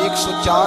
104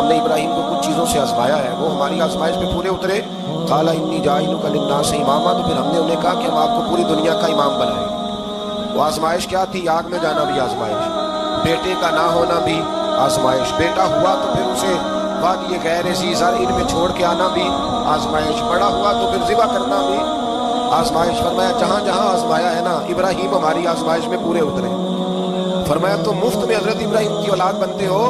ہم نے ابراہیم کو کچھ چیزوں سے آزمایا ہے، وہ ہماری آزمائش پہ پورے اترے۔ قال انی جاعلک للناس اماما، تو پھر ہم نے انہیں کہا کہ ہم آپ کو پوری دنیا کا امام بنائیں گے۔ وہ آزمائش کیا تھی؟ آگ میں جانا بھی آزمائش، بیٹے کا نہ ہونا بھی آزمائش، بیٹا ہوا تو پھر اسے وادی غیر ذی زرع میں چھوڑ کے آنا بھی آزمائش، بڑا ہوا تو پھر ذبح کرنا بھی آزمائش۔ فرمایا جہاں جہاں آزمایا ہے نا، ابراہیم ہماری آزمائش میں پورے اترے۔ فرمایا تم مفت میں حضرت ابراہیم کی اولاد بنتے ہو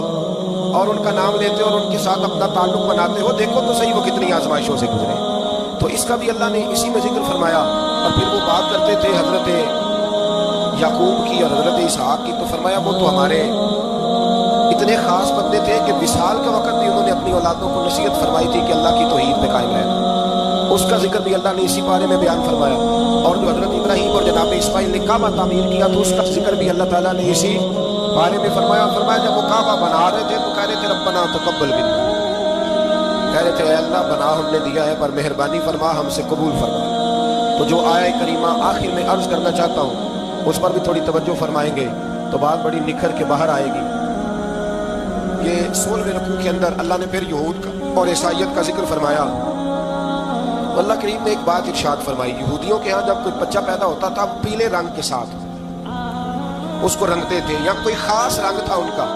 اور ان کا نام لیتے ہو اور ان کے ساتھ اپنا تعلق بناتے ہو، دیکھو تو صحیح وہ کتنی آزمائشوں سے گزرے۔ تو اس کا بھی اللہ نے اسی میں ذکر فرمایا۔ اور پھر وہ بات کرتے تھے حضرت یعقوب کی اور حضرت اسحاق کی، تو فرمایا وہ تو ہمارے اتنے خاص بندے تھے کہ وصال کے وقت بھی انہوں نے اپنی اولادوں کو نصیحت فرمائی تھی کہ اللہ کی توحید پہ قائم رہنا۔ اس کا ذکر بھی اللہ نے اسی بارے میں بیان فرمایا۔ اور جو حضرت ابراہیم اور جناب اسماعیل نے کعبہ تعمیر کیا تو اس کا ذکر بھی اللہ تعالیٰ نے اسی بارے میں فرمایا۔ فرمایا جب وہ کعبہ بنا رہے تھے تو کہہ رہے تھے ربنا تقبل منا، کہہ رہے تھے اے اللہ بنا ہم نے دیا ہے پر مہربانی فرما، ہم سے قبول فرما۔ تو جو آیہ کریمہ آخر میں عرض کرنا چاہتا ہوں اس پر بھی تھوڑی توجہ فرمائیں گے تو بات بڑی نکھر کے باہر آئے گی۔ یہ 16ویں رکوع کے اندر اللہ نے پھر یہود کا اور عیسائیت کا ذکر فرمایا۔ اللہ کریم نے ایک بات ارشاد فرمائی، یہودیوں کے ہاں جب کوئی بچہ پیدا ہوتا تھا پیلے رنگ کے ساتھ اس کو رنگتے تھے، یا کوئی خاص رنگ تھا ان کا،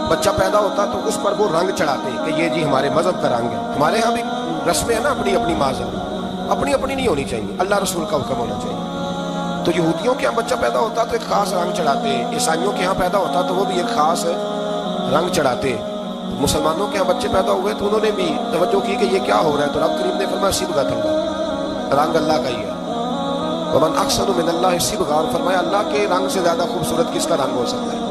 بچہ پیدا ہوتا تو اس پر وہ رنگ چڑھاتے کہ یہ جی ہمارے مذہب کا رنگ ہے۔ ہمارے ہاں بھی رسمیں ہیں نا اپنی اپنی مذہب، اپنی اپنی نہیں ہونی چاہیے، اللہ رسول کا حکم ہونا چاہیے۔ تو یہودیوں کے ہاں بچہ پیدا ہوتا تو ایک خاص رنگ چڑھاتے، عیسائیوں کے ہاں پیدا ہوتا تو وہ بھی ایک خاص رنگ چڑھاتے۔ مسلمانوں کے ہاں بچے پیدا ہوئے تو انہوں نے بھی توجہ کی کہ یہ کیا ہو رہا ہے، تو رب کریم نے فرمایا صبغۃ اللہ، رنگ اللہ کا ہی ہے۔ ومن احسن من اللہ صبغۃ، اور فرمایا اللہ کے رنگ سے زیادہ خوبصورت کس کا رنگ ہو سکتا ہے؟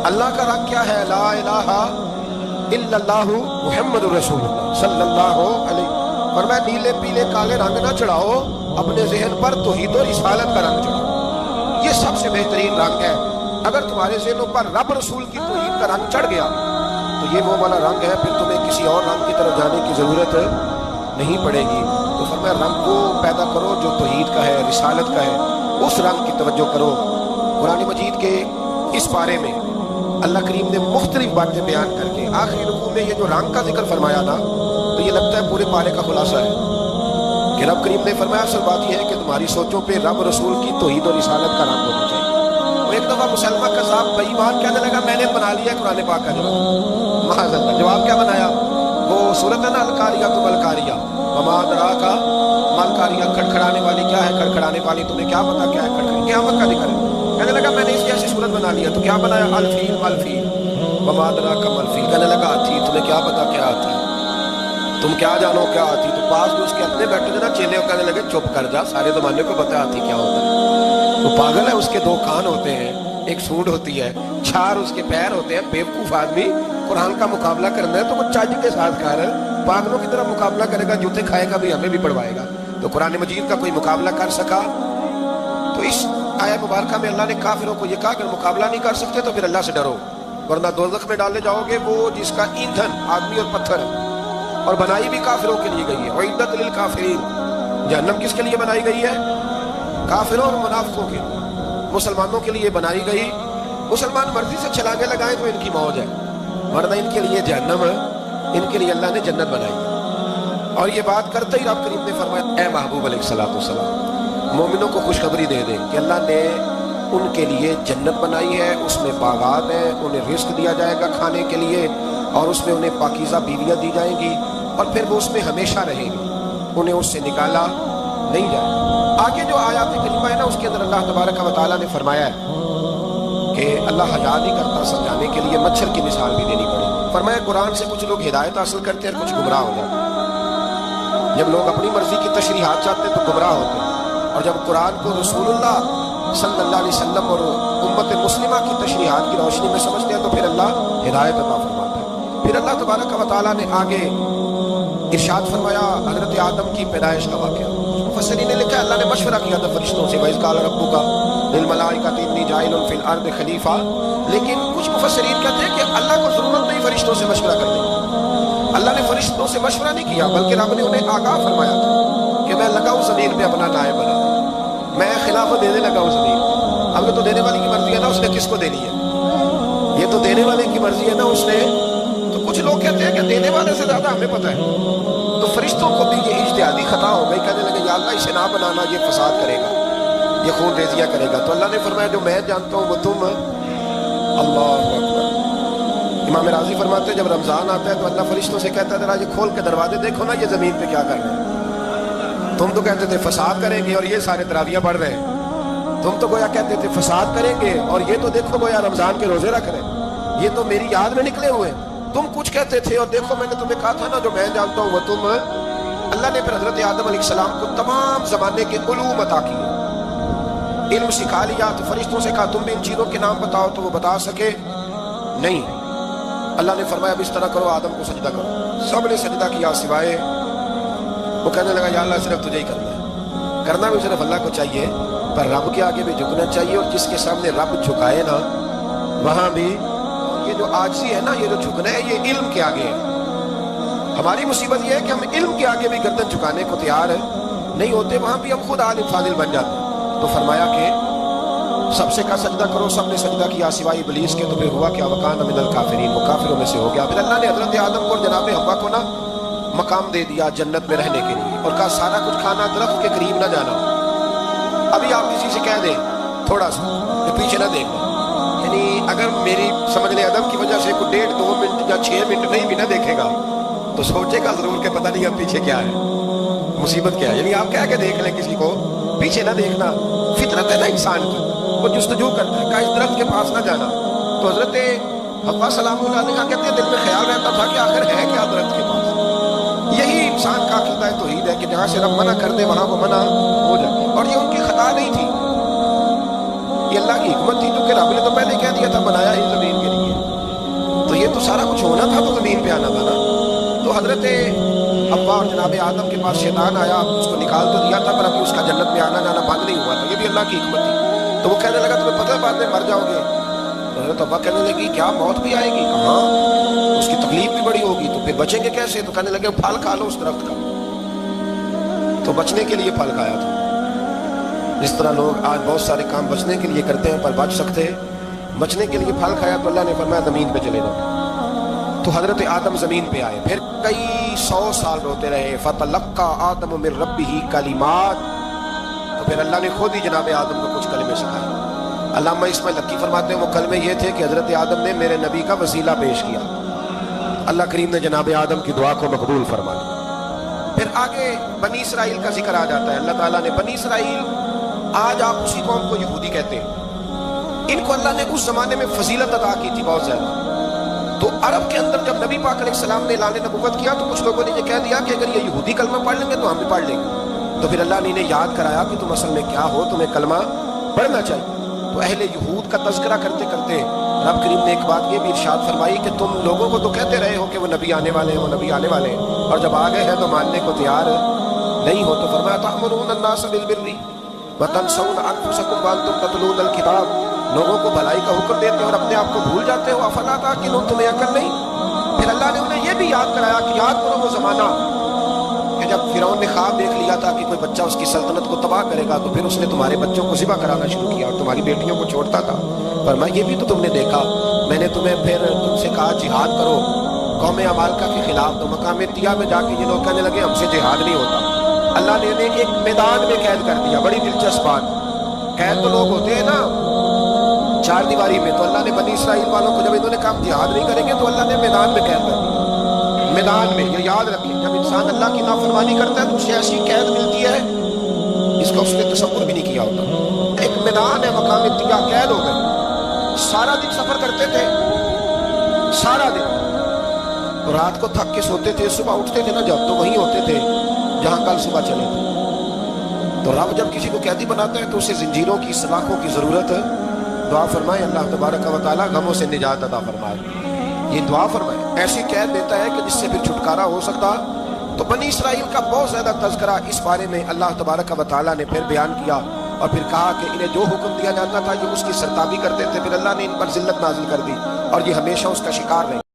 اللہ کا رنگ کیا ہے؟ لا الہ الا اللہ محمد رسول اللہ صلی اللہ علیہ۔ فرمایا نیلے پیلے کالے رنگ نہ چڑھاؤ، اپنے ذہن پر توحید و رسالت کا رنگ چڑھاؤ، یہ سب سے بہترین رنگ ہے۔ اگر تمہارے ذہنوں پر رب رسول کی توحید کا رنگ چڑھ گیا تو یہ وہ والا رنگ ہے، پھر تمہیں کسی اور رنگ کی طرف جانے کی ضرورت نہیں پڑے گی۔ تو فرمایا رنگ کو پیدا کرو جو توحید کا ہے، رسالت کا ہے، اس رنگ کی توجہ کرو۔ قرآن مجید کے اس بارے میں اللہ کریم نے مختلف باتیں بیان کر کے آخری رکوع میں یہ جو رنگ کا ذکر فرمایا نا، تو یہ لگتا ہے پورے پارے کا خلاصہ ہے کہ رب کریم نے فرمایا اصل بات یہ ہے کہ تمہاری سوچوں پہ رب رسول کی توحید و رسالت کا رنگ ہونا چاہیے۔ وہ ایک دفعہ مسلمہ کذاب بے ایمان کہنے لگا میں نے بنا لیا قرآن پاک کا جواب، معاذ اللہ، جواب کیا بنایا؟ وہ سورۃ نا القاریہ تو القاریہ وما ادراک ما القاریہ، کھڑکھڑانے والی کیا ہے، کھڑکھڑانے والی تمہیں کیا پتا کیا ہے، کھڑکھڑانے قیامت کا ذکر ہے۔ کہنے لگا میں نے اس جیسی صورت بنا لیا، تو کیا بنایا؟ الفیل ملفیل وما ادراک ما الفیل۔ کہنے لگا ہاتھی، تمہیں کیا پتا کیا ہاتھی، تم کیا جانو کیا ہاتھی۔ تو پاس جو اس کے اپنے بیٹھے تھے نا چیلے، کہنے لگے چپ کر جا، سارے زمانے کو پتا ہاتھی کیا ہوتا ہے، تو پاگل ہے، اس کے دو کان ہوتے ہیں، ایک سونڈ ہوتی ہے، چار اس کے پیر ہوتے ہیں۔ بیوقوف آدمی قرآن کا مقابلہ کرنا ہے تو وہ چج کے ساتھ کر، پاگلوں کی طرح مقابلہ کرے گا، جوتے کھائے گا بھی، ہمیں بھی پڑھوائے گا۔ تو قرآن مجید کا کوئی مقابلہ کر سکا؟ تو اس آیت مبارکہ میں اللہ نے کافروں کو یہ کہا کہ مقابلہ نہیں کر سکتے تو پھر اللہ سے ڈرو، ورنہ دوزخ میں ڈالے جاؤ گے، وہ جس کا ایندھن آدمی اور پتھر ہے، اور بنائی بھی کافروں کے لیے گئی ہے۔ وَعِدَّتْ لِلْكَافِرِينَ، جہنم کس کے لیے بنائی گئی ہے؟ کافروں اور منافقوں کے لیے۔ مسلمانوں کے لیے بنائی گئی، مسلمان مرضی سے چھلانگے لگائیں تو ان کی موج ہے، ورنہ ان کے لیے جہنم ہے، ان کے لیے اللہ نے جنت بنائی ہے۔ اور یہ بات کرتے ہی رب کریم نے فرمایا اے محبوب علیہ الصلوۃ والسلام مومنوں کو خوشخبری دے دے کہ اللہ نے ان کے لیے جنت بنائی ہے، اس میں باغات ہیں، انہیں رزق دیا جائے گا کھانے کے لیے، اور اس میں انہیں پاکیزہ بیویاں دی جائیں گی، اور پھر وہ اس میں ہمیشہ رہیں گی، انہیں اس سے نکالا نہیں جائے گا۔ آگے جو آیات کریمہ ہے نا، اس کے اندر اللہ تبارک و تعالیٰ نے فرمایا ہے کہ اللہ حیا نہیں کرتا سمجھانے کے لیے، مچھر کی مثال بھی دینی پڑے۔ فرمایا قرآن سے کچھ لوگ ہدایت حاصل کرتے ہیں اور کچھ گمراہ ہو جاتے ہیں۔ جب لوگ اپنی مرضی کی تشریحات چاہتے ہیں تو گمراہ ہوتے ہیں، اور جب قرآن کو رسول اللہ صلی اللہ علیہ وسلم اور امت مسلمہ کی تشریحات کی روشنی میں سمجھتے ہیں تو پھر اللہ ہدایت عطا فرماتا ہے۔ پھر اللہ تبارک و تعالیٰ نے آگے ارشاد فرمایا حضرت آدم کی پیدائش کا واقعہ۔ مفسرین نے لکھا اللہ نے مشورہ کیا تھا فرشتوں سے، وَإِذْ قَالَ رَبُّكَ لِلْمَلَائِكَةِ إِنِّي جَاعِلٌ فِي الْأَرْضِ خَلِيفَةً، لیکن کچھ مفسرین کہتے ہیں کہ اللہ کو ضرورت نہیں فرشتوں سے مشورہ کرنے کی، اللہ نے فرشتوں سے مشورہ نہیں کیا، بلکہ رب نے انہیں آگاہ فرمایا تھا کہ میں لگا ہوں زمین پہ اپنا نائب بنا، میں خلافت دینے لگا ہوں زمین۔ اب یہ تو دینے والے کی مرضی ہے نا، اس نے کس کو دینی ہے، یہ تو دینے والے کی مرضی ہے نا، اس نے۔ تو کچھ کچھ لوگ کہتے ہیں کہ دینے والے سے زیادہ ہمیں پتہ ہے. تو فرشتوں کو بھی یہ اجتہادی خطا ہو گئی, کہنے لگے یا اللہ اسے نہ بنانا, یہ فساد کرے گا, یہ خون ریزیاں کرے گا. تو اللہ نے فرمایا جو میں جانتا ہوں وہ تم. اللہ اکبر. امام راضی فرماتے ہیں جب رمضان آتا ہے تو اللہ فرشتوں سے کہتا ہے ذرا یہ کھول کے دروازے دیکھو نا, یہ زمین پہ کیا کر رہے ہیں. تم تو کہتے تھے فساد کریں گے اور یہ سارے تراویحیں پڑھ رہے ہیں. تم تو گویا کہتے تھے فساد کریں گے اور یہ تو دیکھو گویا رمضان کے روزے رکھ رہے ہیں. یہ تو میری یاد میں نکلے ہوئے. تم کچھ کہتے تھے اور دیکھو میں نے تمہیں کہا تھا نا جو میں جانتا ہوں وہ تم. اللہ نے پھر حضرت آدم علیہ السلام کو تمام زمانے کے علوم عطا کیے, علم سکھا لیا. تو فرشتوں سے کہا تم بھی ان چیزوں کے نام بتاؤ, تو وہ بتا سکے نہیں. اللہ نے فرمایا اب اس طرح کرو, آدم کو سجدہ کرو. سب نے سجدہ کیا سوائے. وہ کہنے لگا یا اللہ صرف تجھے ہی کرنا ہے. کرنا بھی صرف اللہ کو چاہیے, پر رب کے آگے بھی جھکنا چاہیے. اور جس کے سامنے رب جھکائے نا وہاں بھی یہ جو عاجزی ہے نا, یہ جو جھکنا ہے یہ علم کے آگے ہے. ہماری مصیبت یہ ہے کہ ہم علم کے آگے بھی گردن جھکانے کو تیار نہیں ہوتے, وہاں بھی ہم خود عالم فاضل بن جاتے ہیں. تو فرمایا کہ سب سے کہا سجدہ کرو, سب نے سجدہ کیا سوائے ابلیس کے. تو پھر ہوا کیا وکان من الکافرین, وہ کافروں میں سے ہو گیا. پھر اللہ نے حضرت آدم کو اور جناب حوا کو نا مقام دے دیا جنت میں رہنے کے لیے, اور کہا سارا کچھ کھانا, درخت کے قریب نہ جانا. ابھی آپ کسی سے کہہ دیں تھوڑا سا کہ پیچھے نہ دیکھنا, یعنی اگر میری سمجھنے ادب کی وجہ سے کوئی 1.5-2 منٹ یا 6 منٹ نہیں بھی نہ دیکھے گا تو سوچے گا ضرور کہ پتہ نہیں اب پیچھے کیا ہے, مصیبت کیا ہے. یعنی آپ کہہ کے دیکھ لیں کسی کو پیچھے نہ دیکھنا, فطرت ہے نا انسان کی, وہ جستجو کرتا ہے کہ اس درخت کے پاس نہ جانا. تو حضرت حوا سلام اللہ علیہ کہتے ہیں دل میں خیال رہتا تھا کہ آخر ہے کیا درخت کے پاس. یہی انسان کا عقیدہ توحید ہے کہ جہاں سے رب منع کر دے وہاں وہ منع ہو جائے. اور یہ ان کی خطا نہیں تھی, یہ اللہ کی حکمت تھی, کیونکہ رب نے تو پہلے کہہ دیا تھا بنایا ہی زمین کے لیے. تو یہ تو سارا کچھ ہونا تھا تو زمین پہ آنا تھا نا. تو حضرت حوا اور جناب آدم کے پاس شیطان آیا, اس کو نکال تو دیا تھا پر ابھی اس کا جنت میں آنا جانا بند نہیں ہوا تھا. یہ بھی اللہ کی حکمت تھی. تو وہ کہنے لگا تمہیں پتہ ہے بعد میں مر جاؤ گے. تو حضرت حوا کہنے لگی کیا موت بھی آئے گی؟ ہاں, اس کی تکلیف بھی بڑی ہوگی, تو پھر بچیں گے کیسے؟ تو کہنے لگے پھل کھا لو اس درخت کا. تو بچنے کے لیے پھل کھایا تھا. جس طرح لوگ آج بہت سارے کام بچنے کے لیے کرتے ہیں پر بچ سکتے, بچنے کے لیے پھل کھایا. تو اللہ نے فرمایا زمین پہ چلے جاؤ. تو حضرت آدم زمین پہ آئے, پھر کئی 100 سال روتے رہے. فتلقى آدم من ربه کلمات. تو پھر اللہ نے خود ہی جناب آدم کو کچھ کلمے سکھائے. علامہ اسماعیل حقی فرماتے ہیں وہ کلمے یہ تھے کہ حضرت آدم نے میرے نبی کا وسیلہ پیش کیا, اللہ کریم نے جناب آدم کی دعا کو مقبول فرما لیا. پھر آگے بنی اسرائیل کا ذکر آ جاتا ہے. اللہ تعالیٰ نے بنی اسرائیل, آج آپ اسی قوم کو یہودی کہتے ہیں, ان کو اللہ نے اس زمانے میں فضیلت عطا کی تھی بہت زیادہ. تو عرب کے اندر جب نبی پاک علیہ السلام نے اعلان نبوت کیا تو کچھ لوگوں نے یہ کہہ دیا کہ اگر یہ یہودی کلمہ پڑھ لیں گے تو ہم بھی پڑھ لیں گے. تو پھر اللہ نے انہیں یاد کرایا کہ تم اصل میں کیا ہو, تمہیں کلمہ پڑھنا چاہیے. تو اہل یہود کا تذکرہ کرتے کرتے رب کریم نے ایک بات یہ بھی ارشاد فرمائی کہ تم لوگوں کو تو کہتے رہے ہو کہ وہ نبی آنے والے ہیں, وہ نبی آنے والے ہیں, اور جب آ گئے ہیں تو ماننے کو تیار نہیں ہو. تو فرمایا تأمرون الناس بالبر وتنسون انفسکم وانتم تتلون الکتاب. لوگوں کو بھلائی کا حکم دیتے اور اپنے آپ کو بھول جاتے ہو. افلا تعقلون, تمہیں عقل نہیں؟ پھر اللہ نے انہیں یہ بھی یاد کرایا کہ یاد کرو وہ زمانہ کہ جب فرعون نے خواب دیکھ لیا تھا کہ کوئی بچہ اس کی سلطنت کو تباہ کرے گا, تو پھر اس نے تمہارے بچوں کو ذبح کرانا شروع کیا اور تمہاری بیٹیوں کو چھوڑتا تھا. فرمایا یہ بھی تو تم نے دیکھا, میں نے تمہیں پھر تم سے کہا جہاد کرو قوم عمالقہ کے خلاف. تو مقام طیہ میں جا کے یہ لوگ کہنے لگے ہم سے جہاد نہیں ہوتا. اللہ نے انہیں ایک میدان میں قید کر دیا. بڑی دلچسپ بات, قید تو لوگ ہوتے ہیں نا چار دیواری میں, تو اللہ نے بنی اسرائیل والوں کو جب انہوں نے کہا جہاد نہیں کریں گے تو اللہ نے میدان میں قید کر دیا. میدان میں, یہ یاد رکھیں, جب انسان اللہ کی نافرمانی کرتا ہے تو اسے ایسی قید ملتی ہے جس کا اس نے تصور بھی نہیں کیا ہوتا. ایک میدان ہے مقام طیہ, قید ہو گئے. سارا دن سفر کرتے تھے, سارا دن, رات کو تھک کے سوتے تھے, صبح اٹھتے تھے نا جب تو وہیں ہوتے تھے جہاں کل صبح چلے تھے. تو رب جب کسی کو قیدی بناتا ہے تو اسے زنجیروں کی سلاخوں کی ضرورت ہے. دعا فرمائے اللہ تبارک و تعالیٰ غموں سے نجات عطا فرمائے. یہ دعا فرمائے, ایسی قید دیتا ہے کہ جس سے پھر چھٹکارا ہو سکتا. تو بنی اسرائیل کا بہت زیادہ تذکرہ اس بارے میں اللہ تبارک و تعالیٰ نے پھر بیان کیا اور پھر کہا کہ انہیں جو حکم دیا جاتا تھا یہ اس کی سرتابی کرتے تھے. پھر اللہ نے ان پر ذلت نازل کر دی اور یہ ہمیشہ اس کا شکار رہے.